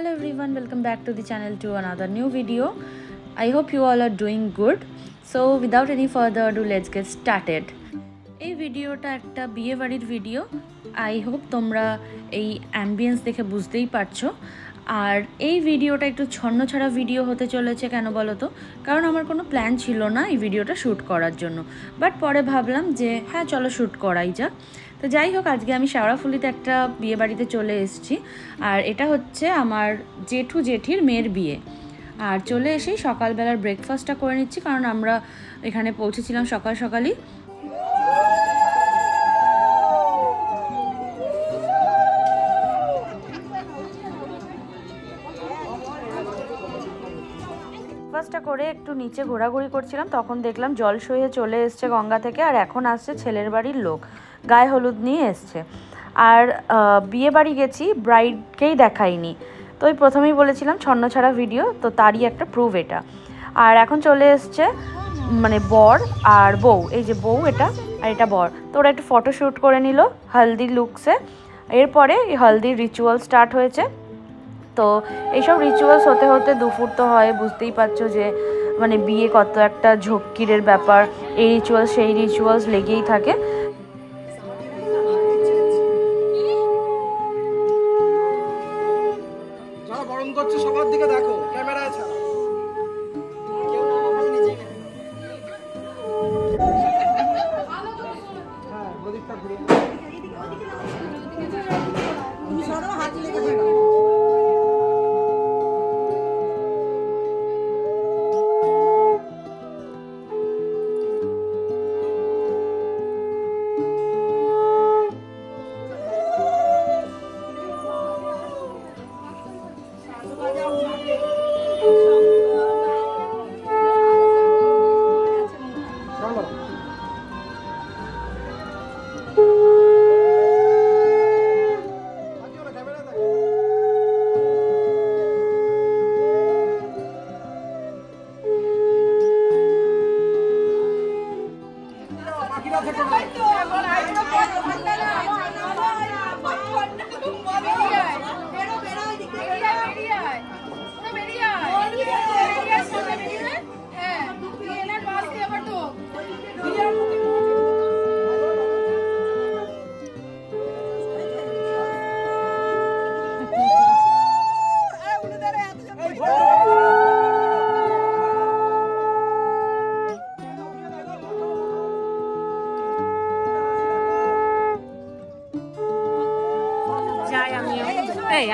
Hello everyone, welcome back to the channel to another new video. I hope you all are doing good. So without any further ado, let's get started. এই ভিডিওটা একটা বিয়ে বাড়ির video. I hope তোমরা এই ambience দেখে বুঝতেই পারছো। আর এই ভিডিওটা একটু ছন্নছাড়া ভিডিও হতে চলেছে, কেন বলো তো? কারণ আমার কোনো প্ল্যান ছিল না এই ভিডিওটা শ্যুট করার জন্য, বাট পরে ভাবলাম যে হ্যাঁ চলো শ্যুট করাই যাক। তো যাই হোক, আজকে আমি শেওড়াফুলিতে একটা বিয়ে বাড়িতে চলে এসেছি। আর এটা হচ্ছে আমার জেঠু জেঠির মেয়ের বিয়ে। আর চলে এসেই সকালবেলার ব্রেকফাস্টটা করে নিচ্ছি, কারণ আমরা এখানে পৌঁছেছিলাম সকাল সকালই। ব্রেকফাস্টটা করে একটু নিচে ঘোরাঘুরি করছিলাম, তখন দেখলাম জল সইয়ে চলে এসছে গঙ্গা থেকে, আর এখন আসছে ছেলের বাড়ির লোক, গায়ে হলুদ নিয়ে এসছে। আর বিয়ে বাড়ি গেছি, ব্রাইডকেই দেখাইনি। তো ওই প্রথমেই বলেছিলাম ছন্নছাড়া ভিডিও, তো তারই একটা প্রুফ এটা। আর এখন চলে এসছে মানে বর আর বউ, এই যে বউ এটা আর এটা বর। তো ওরা একটু ফটোশ্যুট করে নিল হলদি লুকসে। এরপরে হলদির রিচুয়াল স্টার্ট হয়েছে। তো এইসব রিচুয়ালস হতে হতে দুপুর তো হয়, বুঝতেই পারছো যে মানে বিয়ে কত একটা ঝক্কিরের ব্যাপার। এই রিচুয়ালস সেই রিচুয়ালস লেগেই থাকে। সবার দিকে দেখো, ক্যামেরা আছে। হ্যাঁ, প্রদীপটা ঘুরিয়ে তুমি সরো, হাত লেগে যাবে।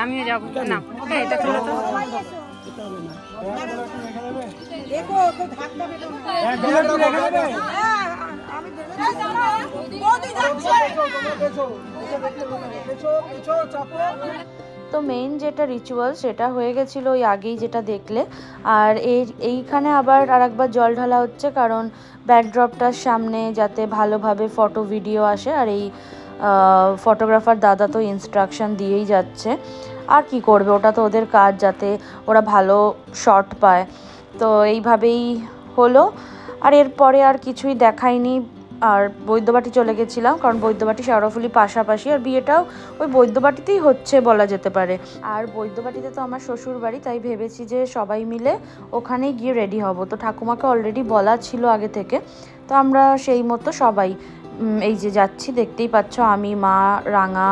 আমিও যাবো না, এটা চলো তো। তো মেইন যেটা রিচুয়াল সেটা হয়ে গেছিলো ওই আগেই যেটা দেখলে। আর এইখানে আবার আরেকবার জল ঢালা হচ্ছে, কারণ ব্যাকড্রপটার সামনে যাতে ভালোভাবে ফটো ভিডিও আসে। আর এই ফটোগ্রাফার দাদা তো ইনস্ট্রাকশন দিয়েই যাচ্ছে, আর কি করবে, ওটা তো ওদের কাজ, যাতে ওরা ভালো শট পায়। তো এইভাবেই হলো। আর এরপরে আর কিছুই দেখায়নি। আর বৈদ্যবাটি চলে গেছিলাম, কারণ বৈদ্যবাটি শেওড়াফুলি পাশাপাশি, আর বিয়েটাও ওই বৈদ্যবাটিতেই হচ্ছে বলা যেতে পারে। আর বৈদ্যবাটিতে তো আমার শ্বশুর বাড়ি, তাই ভেবেছি যে সবাই মিলে ওখানেই গিয়ে রেডি হব। তো ঠাকুমাকে অলরেডি বলা ছিল আগে থেকে, তো আমরা সেই মতো সবাই এই যে যাচ্ছি, দেখতেই পাচ্ছ, আমি, মা, রাঙা,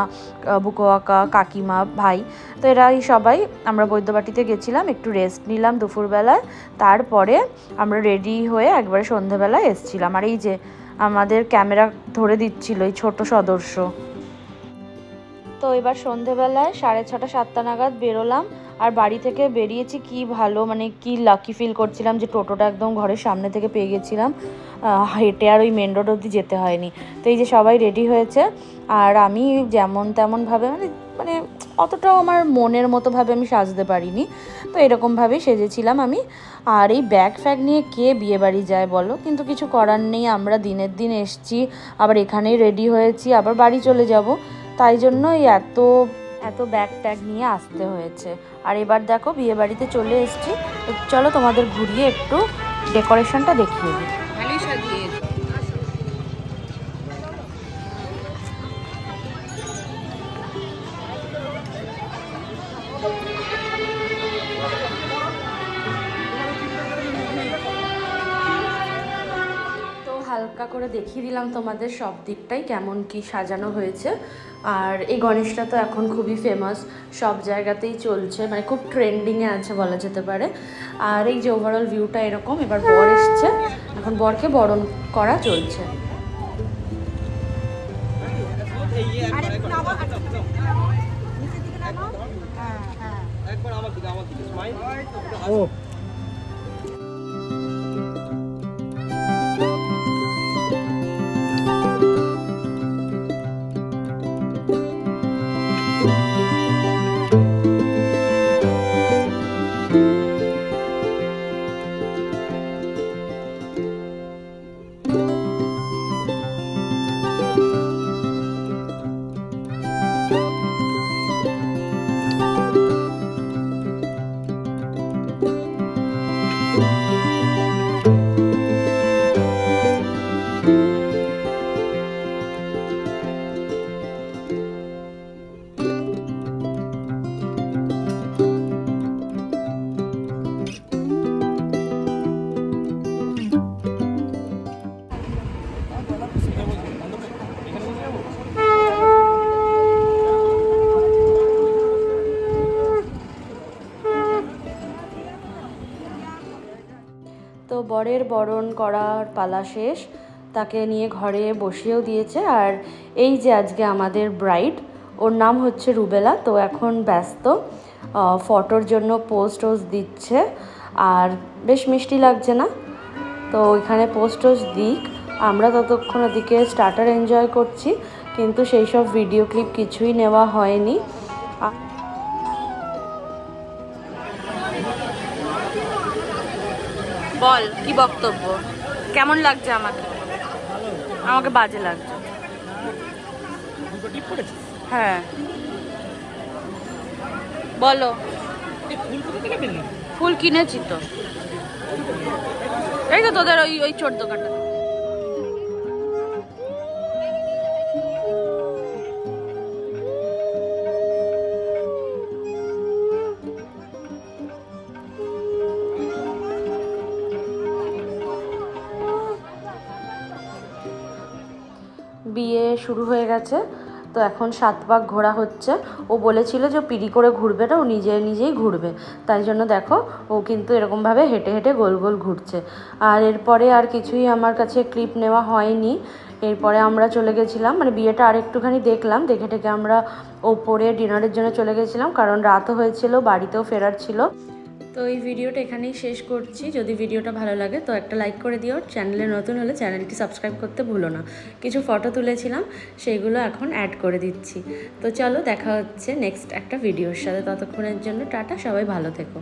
বুকোয়াকা, কাকিমা, ভাই। তো এরাই সবাই আমরা বৈদ্যবাটিতে গেছিলাম, একটু রেস্ট নিলাম দুপুরবেলায়। তারপরে আমরা রেডি হয়ে একবারে সন্ধেবেলায় এসছিলাম। আর এই যে আমাদের ক্যামেরা ধরে দিচ্ছিল এই ছোট সদস্য। তো এবার সন্ধেবেলায় 6:30 7টা নাগাদ বেরোলাম। আর বাড়ি থেকে বেরিয়েছি কি ভালো, মানে কি লাকি ফিল করছিলাম যে টোটোটা একদম ঘরের সামনে থেকে পেয়ে গেছিলাম, হেঁটে আর ওই মেন রোড অবধি যেতে হয়নি। তো এই যে সবাই রেডি হয়েছে, আর আমি যেমন তেমনভাবে মানে অতটাও আমার মনের মতোভাবে আমি সাজতে পারিনি, তো এরকমভাবেই সেজেছিলাম আমি। আর এই ব্যাগ ফ্যাগ নিয়ে কে বিয়ে বাড়ি যায় বলো, কিন্তু কিছু করার নেই, আমরা দিনের দিন এসছি, আবার এখানেই রেডি হয়েছি, আবার বাড়ি চলে যাব, তাই জন্য এত ব্যাগ ট্যাগ নিয়ে আসতে হয়েছে। আর এবার দেখো বিয়ে বাড়িতে চলে এসেছি, চলো তোমাদের ঘুরিয়ে একটু ডেকোরেশনটা দেখিয়ে দিই। ভালোই সাজিয়েছে। হালকা করে দেখিয়ে দিলাম তোমাদের সব দিকটাই কেমন কি সাজানো হয়েছে। আর এই গণেশটা তো এখন খুবই ফেমাস, সব জায়গাতেই চলছে, মানে খুব ট্রেন্ডিংয়ে আছে বলা যেতে পারে। আর এই যে ওভারঅল ভিউটা এরকম। এবার বর এসছে, এখন বরকে বরণ করা চলছে। ও তো বরের বরণ করার পালা শেষ, তাকে নিয়ে ঘরে বসিয়েও দিয়েছে। আর এই যে আজকে আমাদের ব্রাইড, ওর নাম হচ্ছে রুবেলা। তো এখন ব্যস্ত, ফটোর জন্য পোস্ট দিচ্ছে। আর বেশ মিষ্টি লাগছে না? তো ওইখানে পোস্ট দিক, আমরা ততক্ষণ ওদিকে স্টার্টার এনজয় করছি, কিন্তু সেই সব ভিডিও ক্লিপ কিছুই নেওয়া হয়নি। বল কি বক্তব্য, কেমন লাগছে? আমাকে বাজে লাগছে। হ্যাঁ বলো। ফুল কিনেছি তো, এই তো তোদের ওই ছোট দোকানটা। বিয়ে শুরু হয়ে গেছে, তো এখন 7 পাক ঘোরা হচ্ছে। ও বলেছিল যে পিড়ি করে ঘুরবে না, ও নিজেই ঘুরবে। তাই জন্য দেখো ও কিন্তু এরকমভাবে হেঁটে হেঁটে গোল গোল ঘুরছে। আর এরপরে আর কিছুই আমার কাছে ক্লিপ নেওয়া হয়নি। এরপরে আমরা চলে গেছিলাম, মানে বিয়েটা আর একটুখানি দেখলাম, দেখে টেকে আমরা ওপরে ডিনারের জন্য চলে গেছিলাম, কারণ রাতও হয়েছিল, বাড়িতেও ফেরার ছিল। তো এই ভিডিওটা এখানেই শেষ করছি। যদি ভিডিওটা ভালো লাগে তো একটা লাইক করে দিও। চ্যানেলে নতুন হলে চ্যানেলটি সাবস্ক্রাইব করতে ভুলো না। কিছু ফটো তুলেছিলাম, সেইগুলো এখন অ্যাড করে দিচ্ছি। তো চলো দেখা হচ্ছে নেক্সট একটা ভিডিওর সাথে। ততক্ষণের জন্য টাটা, সবাই ভালো থেকো।